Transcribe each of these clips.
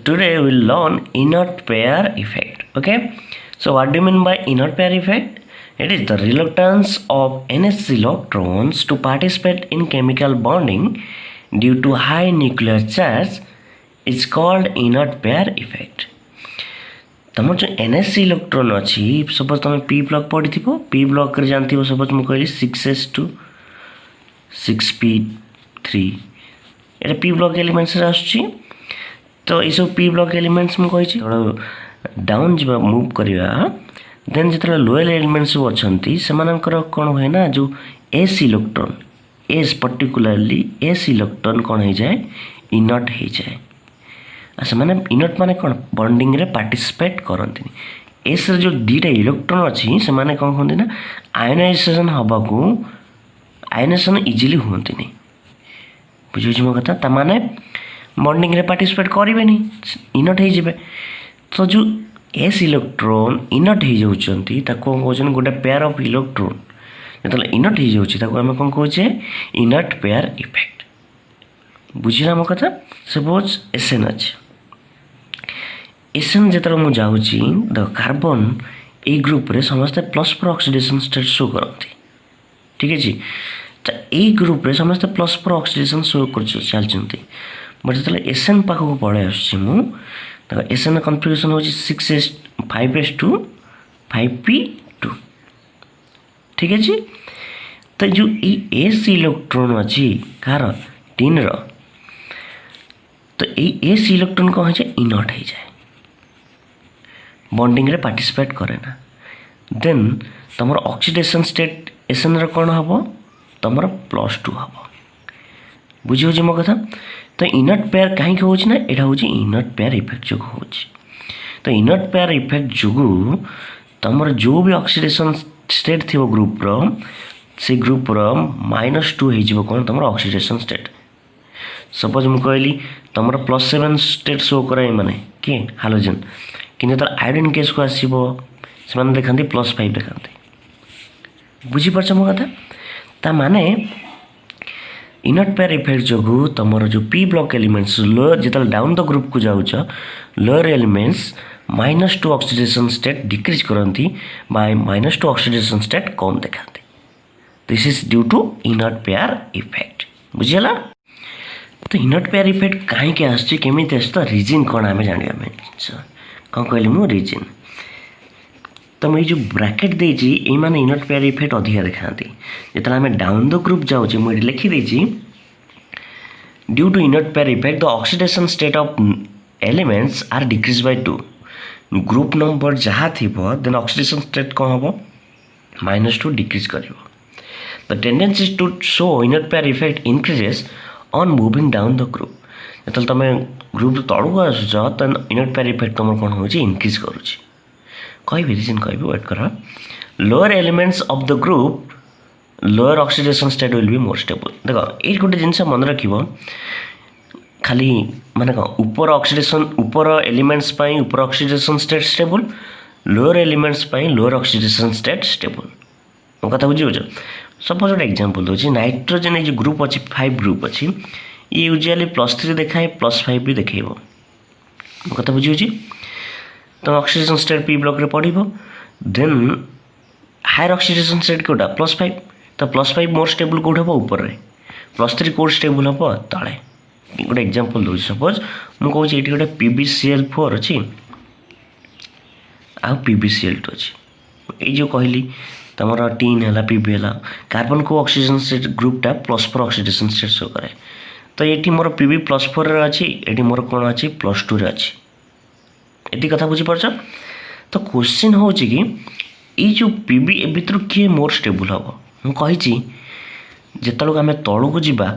today we'll learn inert pair effect. Okay, so what do you mean by inert pair effect? It is the reluctance of NS electrons to participate in chemical bonding due to high nuclear charge is called inert pair effect. तुम जो NS electron अच्छी suppose तुम P block पढ़ी थी P block रे जानती हो suppose मुझे कहली 6s2 6p3 ये P ब्लॉक एलिमेंट्स रे आछी तो ये सब P ब्लॉक एलिमेंट्स मुझे कही थोड़ा डाउन जब मूव करिया देन जितने लोअर एलिमेंट्स सब अच्छी से कौन हुए ना जो S electron S particularly S electron कौन हो जाए इनर्ट हो जाए अच्छा माने इनर्ट माने कौन बॉन्डिंग रे पार्टिसिपेट करती एस जो दीटा इलेक्ट्रॉन अच्छी से माने कौन कहते ना आयोनाइजेशन हवा को आयोनाइजेशन इजिली हुंती नहीं बुझे मो कथा ता माने बॉन्डिंग रे पार्टिसिपेट करेंगे इनर्ट हो जाए तो जो एस इलेक्ट्रॉन इनर्ट हो जाउछंती ताको कहउछन गोटे पेयर ऑफ इलेक्ट्रॉन जतले इनर्ट हो जाउछि ताको हम कोन कहउछे इनर्ट पेयर इफेक्ट बुझिला मो कथा सपोज एसएन अछि एसएन जेतले मु जाउछि द कार्बन ए ग्रुप रे समस्त प्लस पर ऑक्सीडेशन स्टेट शो करती ठीक अछि त ए ग्रुप रे समस्त प्लस पर ऑक्सीडेशन शो कर चलचंती बट जेतले एसएन पाखो पळे आछि मु त एसएन कन्फिगरेशन होछि 6s 5s2 5p2 ठीक अछि त जो ई एस इलेक्ट्रॉन अछि कार टिन रो तो ये एस इलेक्ट्रॉन कौन है इनर्ट हो जाए बॉन्डिंग रे पार्टिसिपेट करे ना देन तुम ऑक्सीडेशन स्टेट एसएन रे कौन हम तुम +2 हम बुझे मो कथा तो इनर्ट पेयर कहीं हो ना यहाँ हूँ इनर्ट पेयर इफेक्ट जो हो तो इनर्ट पेयर इफेक्ट जो तुम जो भी ऑक्सीडेशन स्टेट थी ग्रुप रो से ग्रुप रो -2 हो कौन तुम ऑक्सीडेशन स्टेट सपोज मुझे कहली तुम +7 स्टेट शो कराए माने कि हालोजेन कि तो आयोडीन केस को आसो से देखा +5 देखा बुझीपार मो कथा ता माने इनर्ट पेयर इफेक्ट जो तुम जो P ब्लॉक एलिमेंट्स लोअर जो डाउन द ग्रुप को जाऊच lower elements -2 oxidation state decrease करती बाय -2 ऑक्सीडेशन स्टेट कम देखा this is due to inert pair effect बुझीगला तो इनर्ट पेयर इफेक्ट कहीं आसमी तो रिजन कौन आम जाना कौन कहली मु रिजन तो मुझे जो ब्रैकेट देती ये माने इनर्ट पेयर इफेक्ट अधिका देखा जो आम डाउन द ग्रुप जाऊे मुझे लिखिदे due to inert pair effect the oxidation state of elements are decrease by 2 group number जहाँ थी देन ऑक्सीडेशन स्टेट कौन हम -2 डिक्रीज कर the tendency to show inert pair effect increases on moving down the group जो तुम group तलू आस inert pair effect तुम कौन हो इंक्रीज करुच्ची कह रिजन कह वेट कर lower elements of the group lower oxidation state will be more stable देखो ये गोटे जिनस मन रख खाली माने कौन ऊपर ऑक्सीडेशन ऊपर एलिमेंट्स ऊपर oxidation state stable lower elements lower oxidation state stable मो कथा बुझे सपोज गोटे एग्जांपल दूसरी नाइट्रोजन ये जो ग्रुप अच्छी 5 ग्रुप अच्छी ये यूजुअली +3 देखाए +5 भी देखो कथा बुझे तो ऑक्सीडेशन स्टेट P ब्लॉक रे पड़ो देन हायर ऑक्सीडेशन स्टेट कोटा +5 तो +5 मोर स्टेबल कौट हम ऊपर +3 कौट स्टेबल हम तले गोटे एग्जांपल दूसरी सपोज मुझे ये गोटे PbCl4 अच्छी आ PbCl2 अच्छी ये जो कहली तुम टीन है पीबी है कार्बन को ऑक्सीजन स्टेट ग्रुपटा प्लस पर ऑक्सीडेशन स्टेट शो करे तो ये मोर पीबी +4 अच्छी ये मोर कौन अच्छी +2 अच्छी ये कथा बुझीपार तो क्वेश्चन हो कि ये जो पीबी भितर किए मोर स्टेबल हम मुझे जिते आम तलू को जावा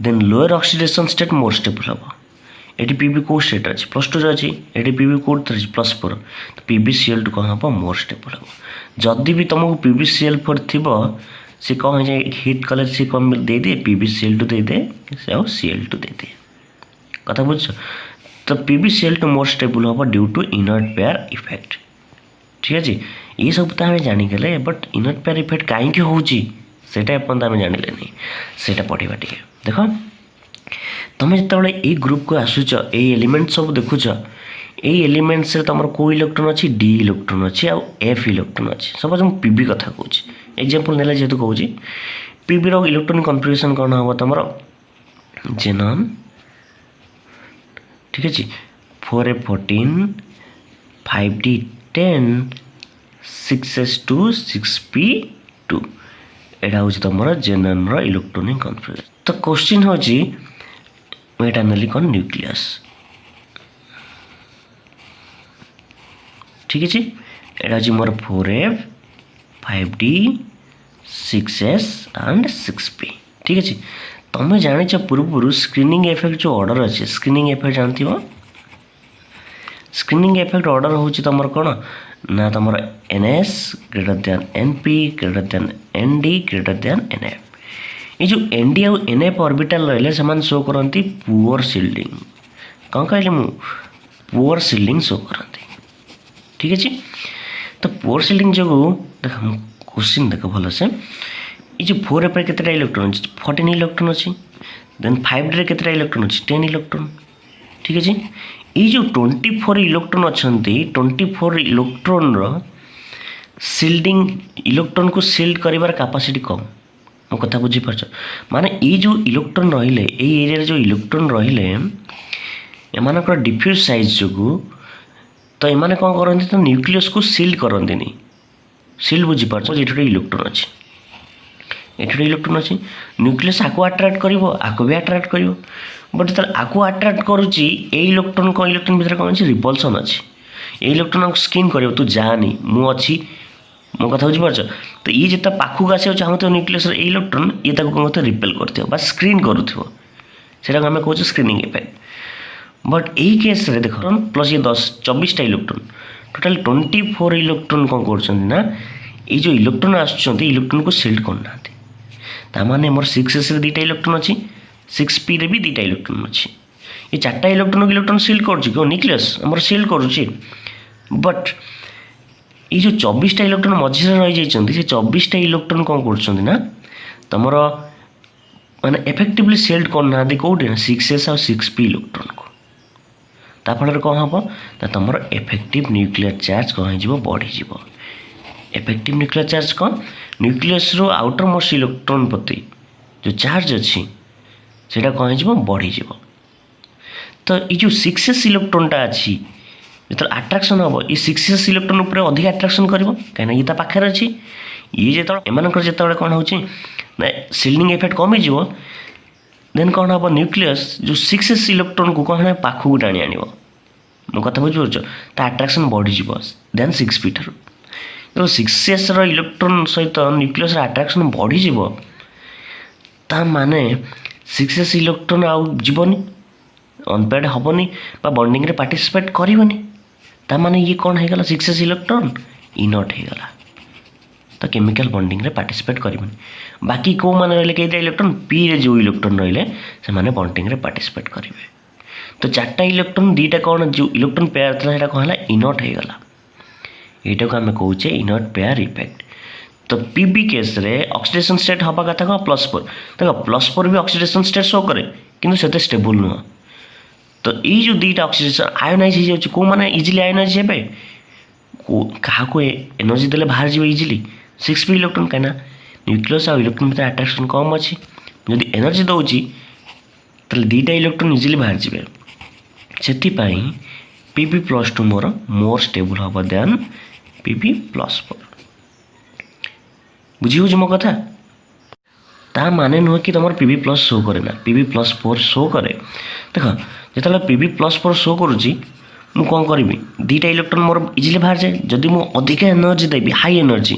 then lower oxidation state more stable हम ये पीबी कौ स्टेट अच्छी +2 अच्छी ये पीबी कौट +4 तो PbCl2 कौन हम मोर स्टेबल हम जदि भी तुमको PbCl4 थी सी कौन है हिट कलर सी कौन दे दे PbCl2 दे दे से Cl2 दे दे कथा बुझ तो PbCl2 मोर स्टेबल हम due to inert pair effect ठीक अच्छे ये सब तो आम जानीगले बट इनर्ट पेयर इफेक्ट कहीं होता आम जानिले नहीं से पढ़ा टे देख तुम जो ये ग्रुप को आसुच ये एलिमेंट सब देखुच ये एलिमेंट्स तुम को इलेक्ट्रॉन अच्छी डी इलेक्ट्रॉन अच्छी आ एफ इलेक्ट्रॉन अच्छी सपोज मुझे पीबी कथा कहूँ एग्जांपल नेला जेहेतु कहूँ पीबी रो इलेक्ट्रॉनिक कन्फिगरेशन कौन हम तुम जेनन ठीक है 4f14 5d10 6s2 6p2 एटा हूँ तुम जेनन रो इलेक्ट्रॉनिक कन्फिगरेशन। तो क्वेश्चन हूँ एटा नेली कौन न्यूक्लियस ठीक है एटा हूँ मोर 4f 5d 6s and 6p ठीक है तुम जान पूर्व स्क्रीनिंग इफेक्ट जो ऑर्डर अच्छे स्क्रीनिंग इफेक्ट जानती स्क्रीनिंग इफेक्ट ऑर्डर हूँ तुम कौन ना तुम ns greater than np greater than nd greater than nf ये जो nd और nf ऑर्बिटल रहिले से शो करती पुअर शिल्डिंग कौन कहले मु पुअर शिल्डिंग शो करती ठीक है तो पुअर शिल्डिंग जो देख क्वेश्चन देख भल से ये जो 4f रे केतेटा इलेक्ट्रॉन अछि 14 इलेक्ट्रॉन अछि देन 5d रे केतेटा इलेक्ट्रॉन अछि 10 इलेक्ट्रॉन ठीक है ये जो 24 इलेक्ट्रॉन अछंती 24 इलेक्ट्रॉन रो शिल्डिंग इलेक्ट्रॉन को शिल्ड करिवार कैपेसिटी कम मो कथा बुझी परछ माने ये जो इलेक्ट्रॉन रहिले ए एरिया रे जो इलेक्ट्रॉन रहिले एमानकर डिफ्यूज साइज जोगु तो एमाने कोन करंती तो न्यूक्लियस को शिल्ड करंतीनी शिल्ड बुझी परछ जेठे इलेक्ट्रॉन अछि एठे इलेक्ट्रॉन अच्छी न्यूक्लियस आको अट्राक्ट करिवो आको भी अट्राक्ट करिवो बट जब आको अट्राक्ट करुच्ची ए इलेक्ट्रॉन को इलेक्ट्रॉन भीतर कौन अच्छी रिपल्सन अच्छी ए इलेक्ट्रॉन को स्क्रीन करिवो तू जानी मु अच्छी मो कथा बुझी पारछ तो ये जिते पाखक आसे चाहूँ न्यूक्लियस ए इलेक्ट्रॉन ये कौन रिपेल करथिबो बा स्क्रीन करूथिबो सेटा आमे कहूँ स्क्रीनिंग इफेक्ट बट यही केस रे देख प्लस ये 24 इलेक्ट्रॉन टोटाल 24 इलेक्ट्रॉन कौन कर ये जो इलेक्ट्रॉन आसुच्चंती इलेक्ट्रॉन को शिल्ड करना तामाने मोर 6s रे दुटा इलेक्ट्रॉन अच्छी 6p रे भी दुटा इलेक्ट्रॉन अच्छी ये चार्टा इलेक्ट्रॉन शिल्ड कर न्यूक्लियस आम शिल्ड करुच्ची बट ये जो 24टा इलेक्ट्रॉन मझे रही जाती से 24टा इलेक्ट्रॉन कौन कर तुम माने इफेक्टिवली शिल्ड करना कौटे ना 6s और 6p इलेक्ट्रॉन को ताफल कौन हम ना तुम इफेक्टिव न्यूक्लियर चार्ज कौन हो बढ़ीज इफेक्टिव न्यूक्लियर चार्ज कौन न्यूक्लियस रो आउटर मोस्ट इलेक्ट्रॉन प्रति जो चार्ज अच्छी सेटा कौन हो बढ़ीज तो ये जो 6s इलेक्ट्रॉनटा अच्छी जो अट्राक्शन हम ये 6s इलेक्ट्रॉन उपर अधिक अट्राक्शन कर कहीं ये पाखे अच्छी ये जो एमानकर जो कौन हो शिल्डिंग इफेक्ट कमिज देन कौन हम न्यूक्लियस जो 6s इलेक्ट्रॉन को कौन पाखक टाणी आण मो कथा बुझीपार ता अट्राक्शन बढ़ीज देन 6p ठार जो 6s रो इलेक्ट्रॉन सहित न्यूक्लियस अट्राक्शन बढ़ीज ता माने 6s इलेक्ट्रॉन आउ जीवनी अनपेड हेनी बॉन्डिंग रे पार्टिसिपेट करनी ता माने ये कौन होगा 6s इलेक्ट्रॉन इनट होगा तो केमिकल बॉन्डिंग रे पार्टिसिपेट करनी बाकी कौ मैंने रही कई इलेक्ट्रॉन पी रे जो इलेक्ट्रॉन रहिले से माने बॉन्डिंग रे पार्टिसिपेट करेंगे तो 4टा इलेक्ट्रॉन 2टा कौन जो इलेक्ट्रॉन पेयर था कौन है इनट होगा यहाँ को आम कहे इनट पेयर इफेक्ट तो पीबी केस रे ऑक्सीडेशन स्टेट हवा कथा कौन +4 देख +4 भी ऑक्सीडेशन स्टेट शो करे किंतु सेते स्टेबल नुह तो ये जो 2टा ऑक्सीडेशन आयोनाइज हो जाए कौ मैंने इजिली आयोनाइज हे क्या एनर्जी देले बाहर जी इजिली 6p इलेक्ट्रॉन कहीं न्यूक्लियस आ इलेक्ट्रॉन भीतर अट्राक्शन कम अच्छी जदि एनर्जी दौची तो 2टा इलेक्ट्रॉन इजिली बाहर जाए से Pb+2 मोर स्टेबल हम देन Pb+4 बुझी हो मो कथा ता माने नुह कि तुम Pb+ शो करे ना Pb+4 शो करे देख जो Pb+4 शो करुच्ची मु कौन करी 2टा इलेक्ट्रॉन मोर इजिली बाहर जाए जदि मु अधिक एनर्जी देवी हाई एनर्जी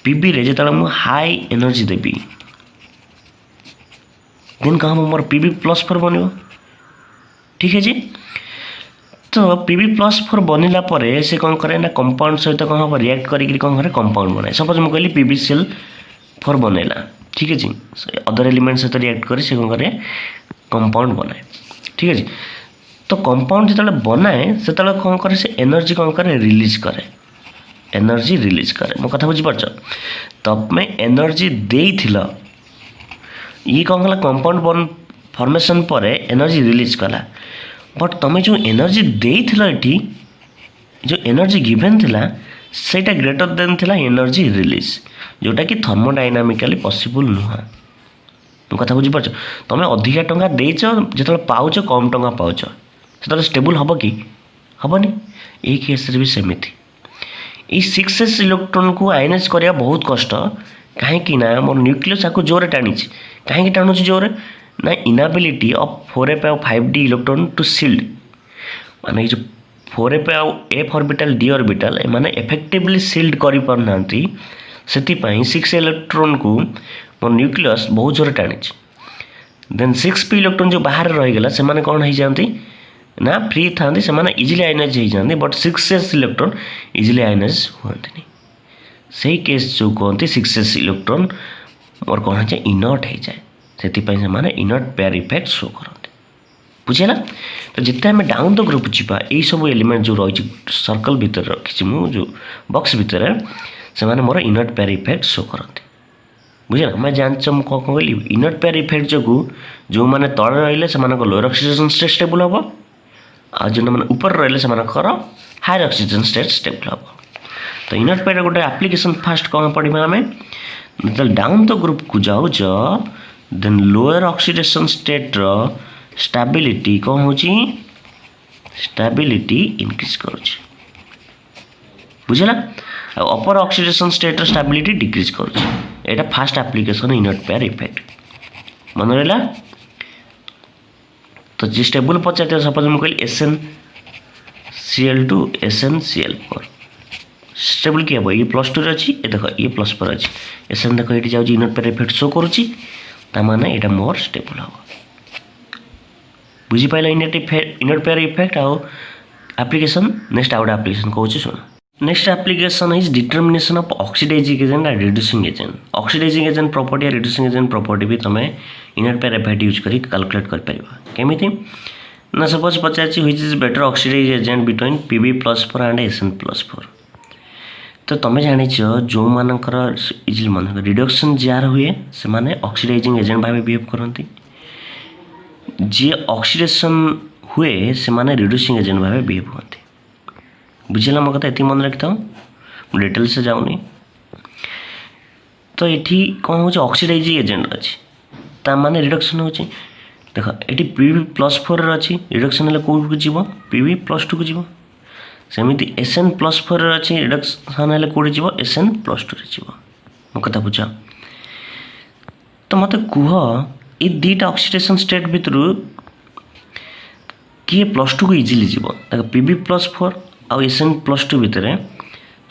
पीबी रे जो मु हाई एनर्जी देवी देन कहाँ मोर Pb+4 बन ठीक है जी तो Pb+4 बनला से कौन करे ना कंपाउंड सहित कौन हम रिएक्ट करी कौन करे कंपाउंड बनाए सपोज मुझे कहली PbCl4 बनैला ठीक है जी अदर एलिमेंट सहित रिएक्ट करी से कौन करे कंपाउंड बनाए ठीक है जी तो कंपाउंड जो बनाए से कौन करे से एनर्जी कौन करे रिलीज करे एनर्जी रिलीज करे मो कथा बुझीपार तब मैं एनर्जी दे ये कौन कला कंपाउंड बन फॉर्मेशन पर एनर्जी रिलीज कला बट तुम जो एनर्जी देइथिल जो एनर्जी गिवन थिला सेटा ग्रेटर देन थिला एनर्जी रिलीज जोटा कि थर्मोडायनामिकली पॉसिबल नुह कथा बुझी पार्छ तुम अधिका टंका देच जो पाउच कम टंका पाउच से स्टेबल हम कि हेनी ये केस भी सेमती ये 6s इलेक्ट्रॉन को आयनाइज करा बहुत कष्ट कहीं मोर न्यूक्लियस आपको जोर टाणी कहीं टाणु जोर ना इनाबिलिटी ऑफ 4f और 5d इलेक्ट्रॉन टू सील्ड माने जो 4f और f ऑर्बिटल d ऑर्बिटल माने इफेक्टिवली सील्ड करि पारना से 6 इलेक्ट्रॉन को मोर न्यूक्लियस बहुत जोर टाणी देन 6p इलेक्ट्रॉन जो बाहर रहीगला से माने कौन हो जाती ना फ्री था से माने इजिली आयनाइज हो जाती but 6s electron easily ionise हुआ से केस जो कहते 6s इलेक्ट्रॉन और कौन है इनर्ट हो जाए से माने इनर्ट पेयर इफेक्ट शो करते बुझेगा तो जिते आम डाउन द ग्रुप जावा यही सब एलिमेंट जो रही सर्कल भितर रखी जो बॉक्स भितर से माने मोर इनर्ट पेयर इफेक्ट शो करते बुझेगा मैं जानच मुझे कौन कहली इनर्ट पेयर इफेक्ट जो जो मैंने तले रही से लोअर ऑक्सीडेशन स्टेट स्टेबल हम आ जो मैंने ऊपर रही से हायर ऑक्सीजन स्टेट स्टेबल हम तो इनर्ट पेयर गोटे एप्लिकेशन फास्ट कौन पढ़ा आम जो डाउन द ग्रुप को जाऊच देन लोअर ऑक्सीडेशन स्टेट रो स्टेबिलिटी कौन हो स्टेबिलिटी इनक्रीज करुच्ची बुझेगा अपर ऑक्सीडेशन स्टेट रो स्टेबिलिटी डिक्रीज करुच्ची एटा fast application inert pair effect मन रहा तो जी स्टेबल पचार सपोज मुझे कहली SnCl2 SnCl4 स्टेबल किए हम ये +2 अच्छी ये देख ये प्लस पर अच्छी एसन देख ये जाऊँ इनर्ट पेयर इफेक्ट शो करुच्ची ताने यहाँ मोर स्टेबल हम बुझीपाल इनर्ट पेयर इफेक्ट आउ एप्लिकेशन नेक्स्ट आउ एप्लिकेशन कहूँ शुण next application is determination of oxidizing agent and reducing agent oxidizing agent property या रिड्यूसिंग एजेंट प्रॉपर्टी भी तुम इनर्ट पेयर इफेक्ट यूज कर कैलकुलेट कर पार केमिति ना सपोज पचार which is better oxidize agent between Pb+4 and Sn+4 तो तुम जानिच जो मानकर इजिली मन रिडक्शन जार हुए से माने ऑक्सीडाइजिंग एजेंट भाव बिहेव करती जी ऑक्सीडेशन हुए से माने रिड्यूसिंग एजेंट भाव बिहेव करते बुझेगा मो कथा ये मन रखी था डिटेल से जाऊनी तो ये कौन हो ऑक्सीडाइजिंग एजेंट अच्छी माने रिडक्शन हो देख ये Pb+4 अच्छी रिडक्शन है कौन को जीव Pb+2 को जीव सेमती Sn+4 अच्छी रिडक्शन है कौटे जीव Sn+2 जीव मो कथा बुझ तो मत कह ये दुईटा ऑक्सीडेशन स्टेट भितर किए +2 को इजिली जीव Pb+4 आउ Sn+2 भितर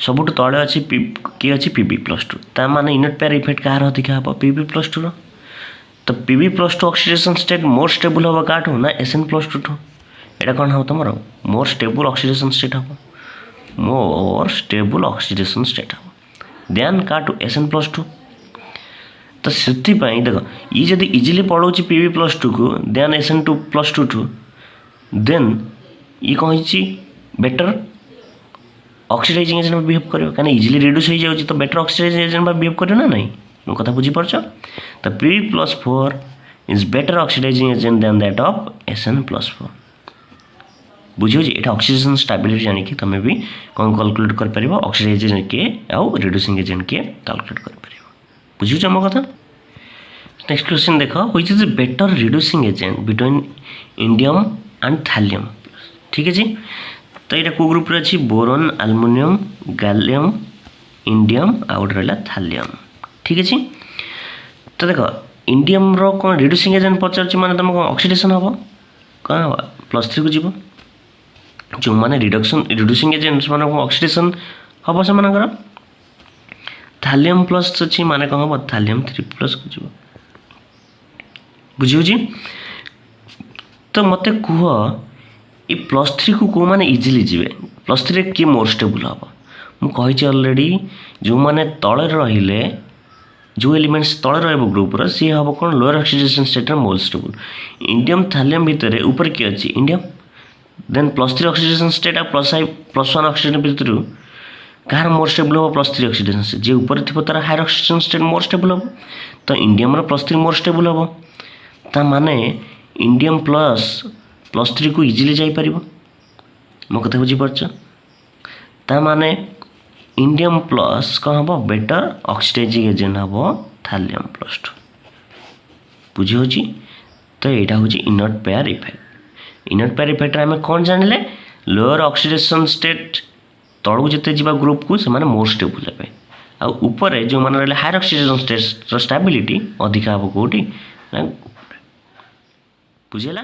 सबुठ तले अच्छी किए अच्छी Pb+2 ता माने इनर्ट पेयर इफेक्ट कहार अधिका हम Pb+2 रो तो Pb+2 oxidation state more stable हम क्या ना Sn+2 ठू यहाँ कौन हम तुम मोर स्टेबल ऑक्सीडेशन स्टेट हम मोर स्टेबल ऑक्सीडेशन स्टेट हम देन क्या Sn+2 तो से देख ये जब इजिली पढ़ाऊँ Pb+2 को देन Sn+2 ठू देन ये कौन बेटर ऑक्सीडाइजिंग एजेंट बिहेव करें कहीं इजिली रिड्यूस हो जाए तो बेटर ऑक्सीडाइजिंग एजेंट बिहेव करे ना नहीं मो कथा बुझीपार तो Pb+4 is better oxidising agent than that of Sn+4 बुझे ये ऑक्सीजन स्टेबिलिटी जानिक तुम भी कौन कैलकुलेट कर पार ऑक्सीडाइजिंग एजेंट के आउ रिड्यूसिंग एजेंट के कैलकुलेट कर पार बुझुच मो कथा नेक्स्ट क्वेश्चन देख which is better reducing agent between indium and thallium ठीक है जी तो यहाँ को ग्रुप अच्छी बोरोन आलुमिनियम गैलियम इंडियम आउट रहा थालियम ठीक है तो देख इंडियम रो कौन रिड्यूसिंग एजेंट पचार माने तुम ऑक्सीडेशन हम कौन +3 को जीव जो माने रिड्यूसिंग एजेंट्स मान ऑक्सीडेशन हम से थालियम प्लस अच्छी माने कौन हम थालियम 3+ को जीव बुझी तो मत कह ये +3 को कौ मैंने इजिली जीवे +3 किए मोर स्टेबल हम मुझे अलरेडी जो मैंने तले रहिले जो एलिमेंट्स तले रहा ग्रुप सी हम कौन lower oxidation state more stable indium thallium भितर ऊपर किए अच्छी indium then +3 oxidation state +1 oxidation भितर कहार मोर स्टेबल हम +3 ऑक्सीडेशन स्टेट जे ऊपर थी तार higher oxidation state more stable हम तो इंडियम +3 मोर स्टेबल हम ता माने इंडियम ++3 को इजिली जापर मो कथा बुझीपार ता माने इंडियम प्लस कौन हम बेटर ऑक्सीडाइजिंग एजेंट हम थालियम +2 बुझी होची। तो यहाँ हूँ inert pair effect. Inert pair effect आम कौन जानले लोअर ऑक्सीडेशन स्टेट तलू जिते जा ग्रुप को से मोर स्टेबल हे आउपर जो मैंने रहा हायर ऑक्सीडेशन स्टेट स्टेबिलिटी अधिका हम कौटी बुझीला।